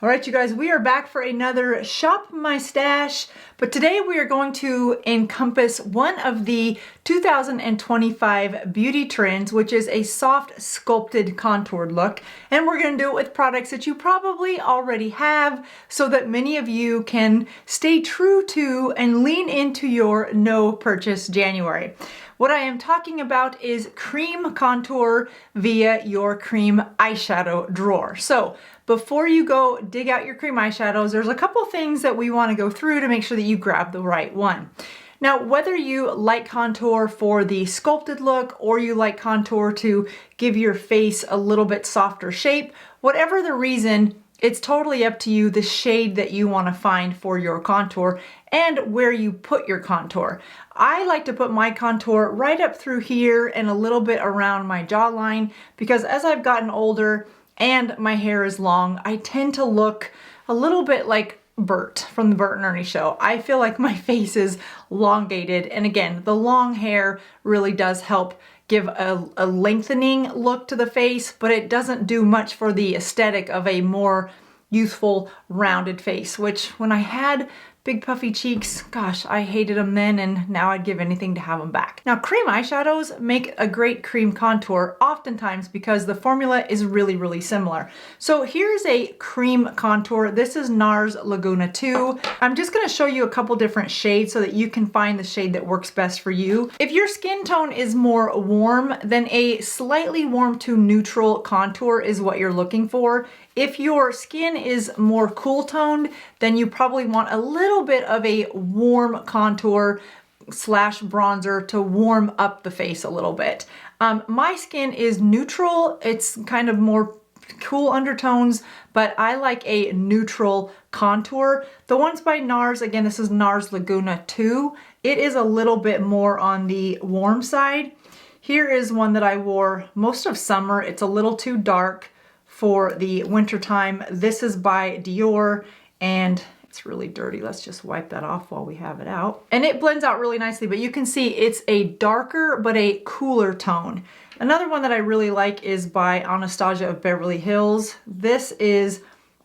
All right, you guys, we are back for another Shop My Stash, but today we are going to encompass one of the 2025 beauty trends, which is a soft sculpted contoured look. And we're going to do it with products that you probably already have so that many of you can stay true to and lean into your no purchase January. What I am talking about is cream contour via your cream eyeshadow drawer. So before you go dig out your cream eyeshadows, there's a couple things that we want to go through to make sure that you grab the right one. Now, whether you like contour for the sculpted look or you like contour to give your face a little bit softer shape, whatever the reason, it's totally up to you the shade that you want to find for your contour and where you put your contour. I like to put my contour right up through here and a little bit around my jawline because as I've gotten older and my hair is long, I tend to look a little bit like Bert from the Bert and Ernie show. I feel like my face is elongated, and again, the long hair really does help give a lengthening look to the face, but it doesn't do much for the aesthetic of a more youthful, rounded face, which when I had big puffy cheeks, gosh, I hated them then, and now I'd give anything to have them back. Now, cream eyeshadows make a great cream contour oftentimes because the formula is really, really similar. So here's a cream contour. This is NARS Laguna 2. I'm just gonna show you a couple different shades so that you can find the shade that works best for you. If your skin tone is more warm, then a slightly warm to neutral contour is what you're looking for. If your skin is more cool toned, then you probably want a little bit of a warm contour slash bronzer to warm up the face a little bit. My skin is neutral. It's kind of more cool undertones, but I like a neutral contour. The ones by NARS, again, this is NARS Laguna 2. It is a little bit more on the warm side. Here is one that I wore most of summer. It's a little too dark for the winter time. This is by Dior and it's really dirty. Let's just wipe that off while we have it out. And it blends out really nicely, but you can see it's a darker but a cooler tone. Another one that I really like is by Anastasia of Beverly Hills. This is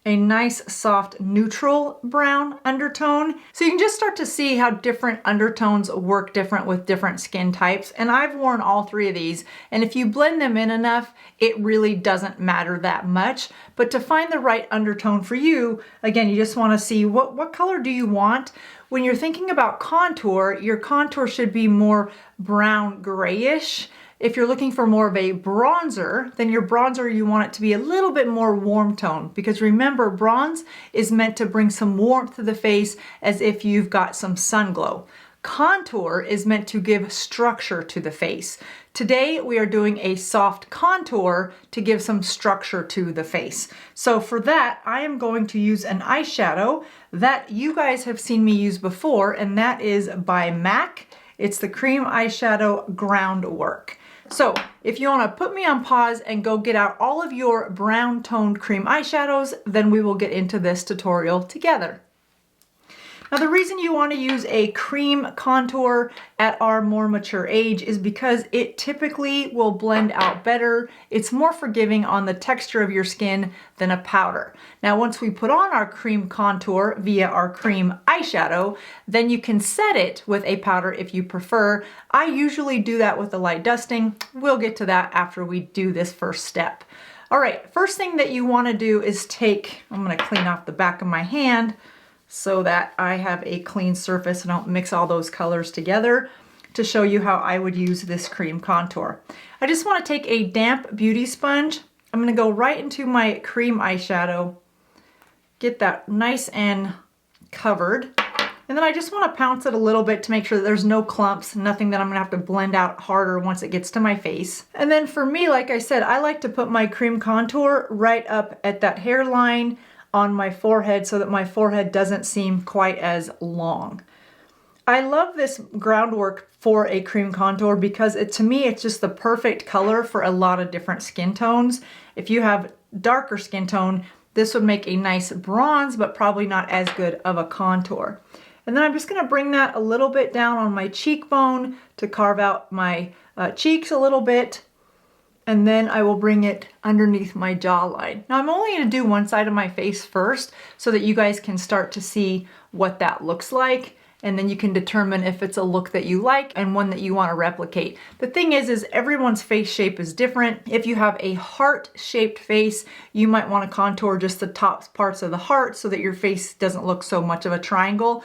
a nice soft neutral brown undertone. So you can just start to see how different undertones work different with different skin types. And I've worn all three of these. And if you blend them in enough, it really doesn't matter that much. But to find the right undertone for you, again, you just want to see what color do you want. When you're thinking about contour, your contour should be more brown grayish. If you're looking for more of a bronzer, then your bronzer, you want it to be a little bit more warm tone because remember, bronze is meant to bring some warmth to the face as if you've got some sun glow. Contour is meant to give structure to the face. Today, we are doing a soft contour to give some structure to the face. So for that, I am going to use an eyeshadow that you guys have seen me use before, and that is by MAC. It's the Cream Eyeshadow Groundwork. So if you want to put me on pause and go get out all of your brown toned cream eyeshadows, then we will get into this tutorial together. Now, the reason you want to use a cream contour at our more mature age is because it typically will blend out better. It's more forgiving on the texture of your skin than a powder. Now, once we put on our cream contour via our cream eyeshadow, then you can set it with a powder if you prefer. I usually do that with a light dusting. We'll get to that after we do this first step. All right, first thing that you want to do is I'm going to clean off the back of my hand so that I have a clean surface and don't mix all those colors together to show you how I would use this cream contour. I just want to take a damp beauty sponge. I'm going to go right into my cream eyeshadow, get that nice and covered, and then I just want to pounce it a little bit to make sure that there's no clumps, nothing that I'm going to have to blend out harder once it gets to my face. And then for me, like I said, I like to put my cream contour right up at that hairline on my forehead so that my forehead doesn't seem quite as long. I love this groundwork for a cream contour because to me, it's just the perfect color for a lot of different skin tones. If you have darker skin tone, this would make a nice bronze, but probably not as good of a contour. And then I'm just gonna bring that a little bit down on my cheekbone to carve out my cheeks a little bit. and then I will bring it underneath my jawline. Now I'm only gonna do one side of my face first so that you guys can start to see what that looks like, and then you can determine if it's a look that you like and one that you wanna replicate. The thing is everyone's face shape is different. If you have a heart-shaped face, you might wanna contour just the top parts of the heart so that your face doesn't look so much of a triangle.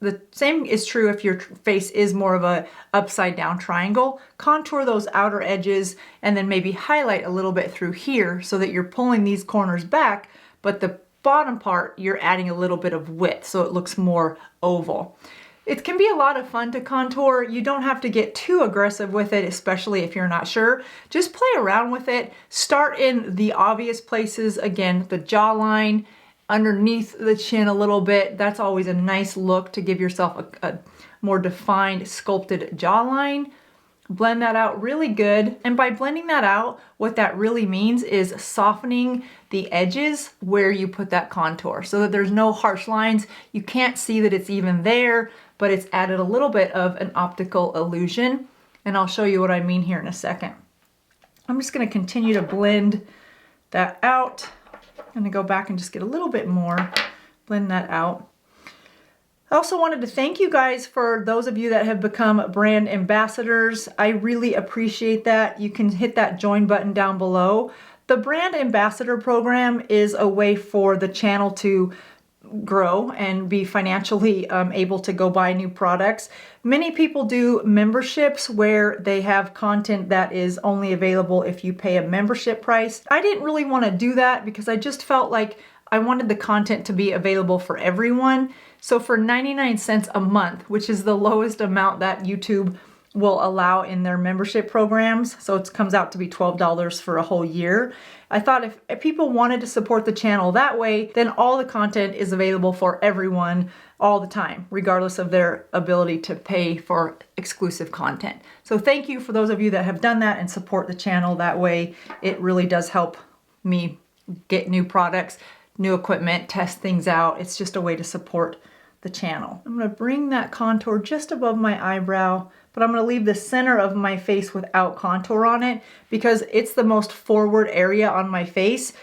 The same is true if your face is more of a upside down triangle. Contour those outer edges and then maybe highlight a little bit through here so that you're pulling these corners back, but the bottom part you're adding a little bit of width so it looks more oval. It can be a lot of fun to contour. You don't have to get too aggressive with it, especially if you're not sure. Just play around with it. Start in the obvious places. Again, the jawline, underneath the chin a little bit. That's always a nice look to give yourself a more defined sculpted jawline. Blend that out really good. And by blending that out, what that really means is softening the edges where you put that contour so that there's no harsh lines. You can't see that it's even there, but it's added a little bit of an optical illusion. And I'll show you what I mean here in a second. I'm just gonna continue to blend that out. I'm gonna go back and just get a little bit more, blend that out. I also wanted to thank you guys for those of you that have become brand ambassadors. I really appreciate that. You can hit that join button down below. The brand ambassador program is a way for the channel to grow and be financially able to go buy new products. Many people do memberships where they have content that is only available if you pay a membership price. I didn't really want to do that because I just felt like I wanted the content to be available for everyone. So for 99 cents a month, which is the lowest amount that YouTube will allow in their membership programs, so it comes out to be $12 for a whole year. I thought if people wanted to support the channel that way, then all the content is available for everyone all the time, regardless of their ability to pay for exclusive content. So thank you for those of you that have done that and support the channel that way. It really does help me get new products, new equipment, test things out. It's just a way to support the channel. I'm gonna bring that contour just above my eyebrow, but I'm gonna leave the center of my face without contour on it because it's the most forward area on my face,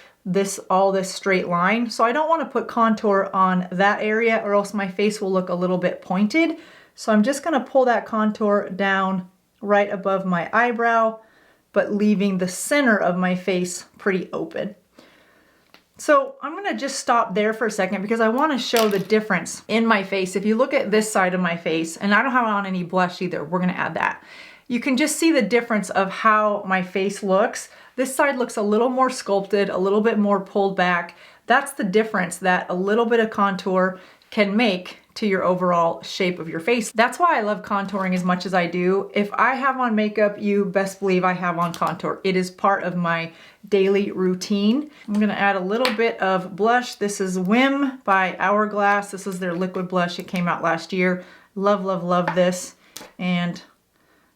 all this straight line. So I don't wanna put contour on that area or else my face will look a little bit pointed. So I'm just gonna pull that contour down right above my eyebrow, but leaving the center of my face pretty open. So I'm gonna just stop there for a second because I wanna show the difference in my face. If you look at this side of my face, and I don't have on any blush either, we're gonna add that. You can just see the difference of how my face looks. This side looks a little more sculpted, a little bit more pulled back. That's the difference that a little bit of contour can make to your overall shape of your face. That's why I love contouring as much as I do. If I have on makeup, you best believe I have on contour. It is part of my daily routine. I'm gonna add a little bit of blush. This is Whim by Hourglass. This is their liquid blush. It came out last year. Love, love, love this. And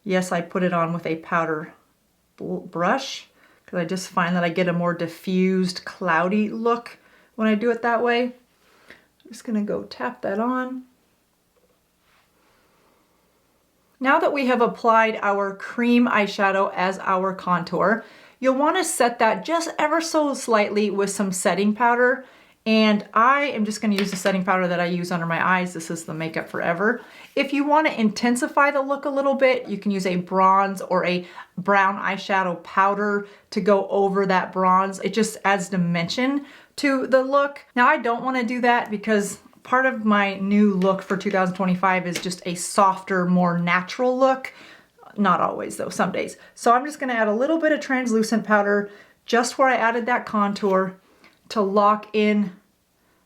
yes, I put it on with a powder brush because I just find that I get a more diffused, cloudy look when I do it that way. I'm just gonna go tap that on. Now that we have applied our cream eyeshadow as our contour, you'll wanna set that just ever so slightly with some setting powder. And I am just gonna use the setting powder that I use under my eyes. This is the Makeup Forever. If you wanna intensify the look a little bit, you can use a bronze or a brown eyeshadow powder to go over that bronze. It just adds dimension to the look. Now I don't wanna do that because part of my new look for 2025 is just a softer, more natural look. Not always though, some days. So I'm just gonna add a little bit of translucent powder just where I added that contour to lock in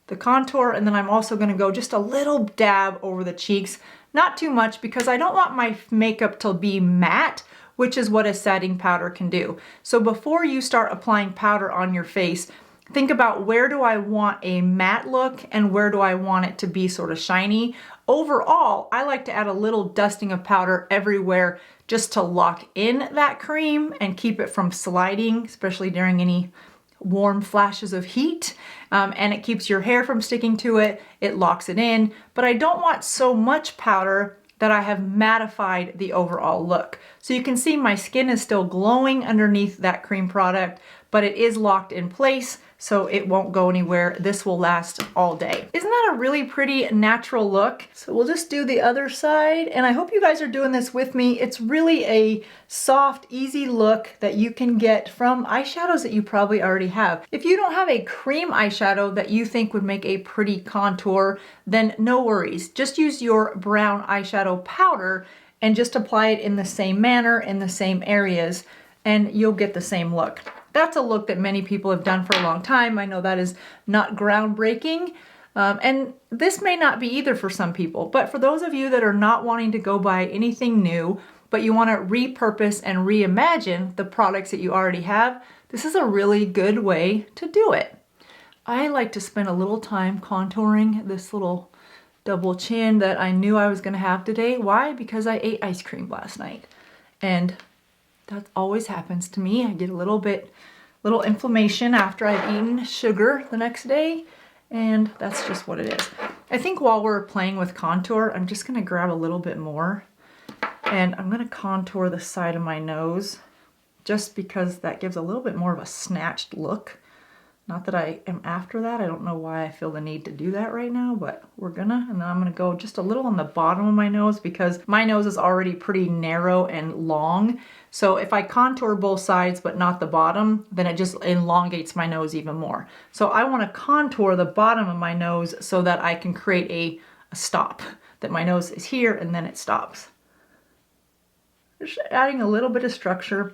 the contour, and then I'm also gonna go just a little dab over the cheeks, not too much because I don't want my makeup to be matte, which is what a setting powder can do. So before you start applying powder on your face, think about where do I want a matte look and where do I want it to be sort of shiny. Overall, I like to add a little dusting of powder everywhere just to lock in that cream and keep it from sliding, especially during any warm flashes of heat, and it keeps your hair from sticking to it. It locks it in, but I don't want so much powder that I have mattified the overall look. So you can see my skin is still glowing underneath that cream product, but it is locked in place, so it won't go anywhere. This will last all day. Isn't that a really pretty natural look? So we'll just do the other side, and I hope you guys are doing this with me. It's really a soft, easy look that you can get from eyeshadows that you probably already have. If you don't have a cream eyeshadow that you think would make a pretty contour, then no worries. Just use your brown eyeshadow powder and just apply it in the same manner, in the same areas, and you'll get the same look. That's a look that many people have done for a long time. I know that is not groundbreaking, and this may not be either for some people, but for those of you that are not wanting to go buy anything new, but you want to repurpose and reimagine the products that you already have, this is a really good way to do it. I like to spend a little time contouring this little double chin that I knew I was going to have today. Why? Because I ate ice cream last night, and that always happens to me. I get a little inflammation after I've eaten sugar the next day, and that's just what it is. I think while we're playing with contour, I'm just gonna grab a little bit more, and I'm gonna contour the side of my nose just because that gives a little bit more of a snatched look. Not that I am after that. I don't know why I feel the need to do that right now, but we're gonna. And then I'm gonna go just a little on the bottom of my nose because my nose is already pretty narrow and long. So if I contour both sides but not the bottom, then it just elongates my nose even more. So I wanna contour the bottom of my nose so that I can create a stop, that my nose is here and then it stops. Just adding a little bit of structure.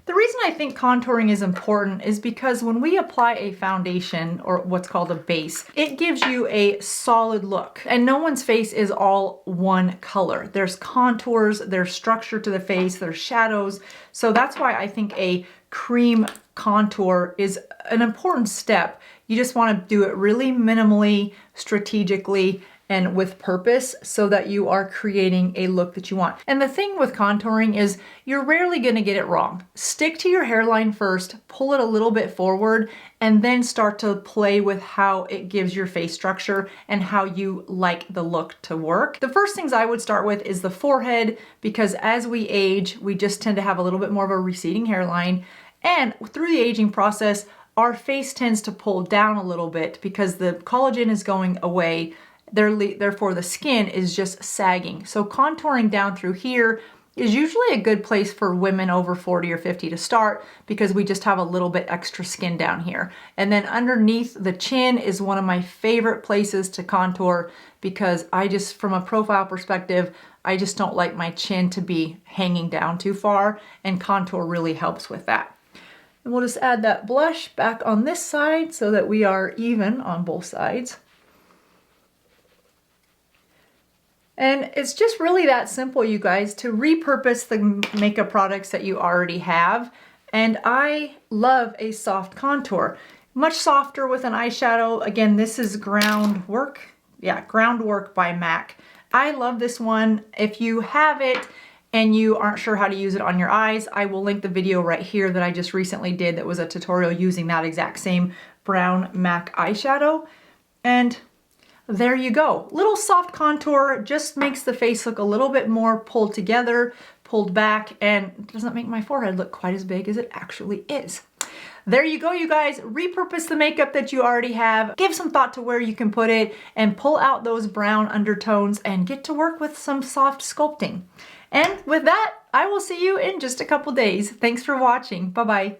The reason I think contouring is important is because when we apply a foundation, or what's called a base, it gives you a solid look. And no one's face is all one color. There's contours, there's structure to the face, there's shadows. So that's why I think a cream contour is an important step. You just want to do it really minimally, strategically, and with purpose so that you are creating a look that you want. And the thing with contouring is you're rarely gonna get it wrong. Stick to your hairline first, pull it a little bit forward, and then start to play with how it gives your face structure and how you like the look to work. The first things I would start with is the forehead, because as we age, we just tend to have a little bit more of a receding hairline. And through the aging process, our face tends to pull down a little bit because the collagen is going away. Therefore, the skin is just sagging. So contouring down through here is usually a good place for women over 40 or 50 to start because we just have a little bit extra skin down here. And then underneath the chin is one of my favorite places to contour because from a profile perspective, I just don't like my chin to be hanging down too far, and contour really helps with that. And we'll just add that blush back on this side so that we are even on both sides. And it's just really that simple, you guys, to repurpose the makeup products that you already have. And I love a soft contour. Much softer with an eyeshadow. Again, this is Groundwork. Yeah, Groundwork by MAC. I love this one. If you have it and you aren't sure how to use it on your eyes, I will link the video right here that I just recently did that was a tutorial using that exact same brown MAC eyeshadow. And there you go. Little soft contour just makes the face look a little bit more pulled together, pulled back, and doesn't make my forehead look quite as big as it actually is. There you go, you guys. Repurpose the makeup that you already have. Give some thought to where you can put it and pull out those brown undertones and get to work with some soft sculpting. And with that, I will see you in just a couple days. Thanks for watching. Bye-bye.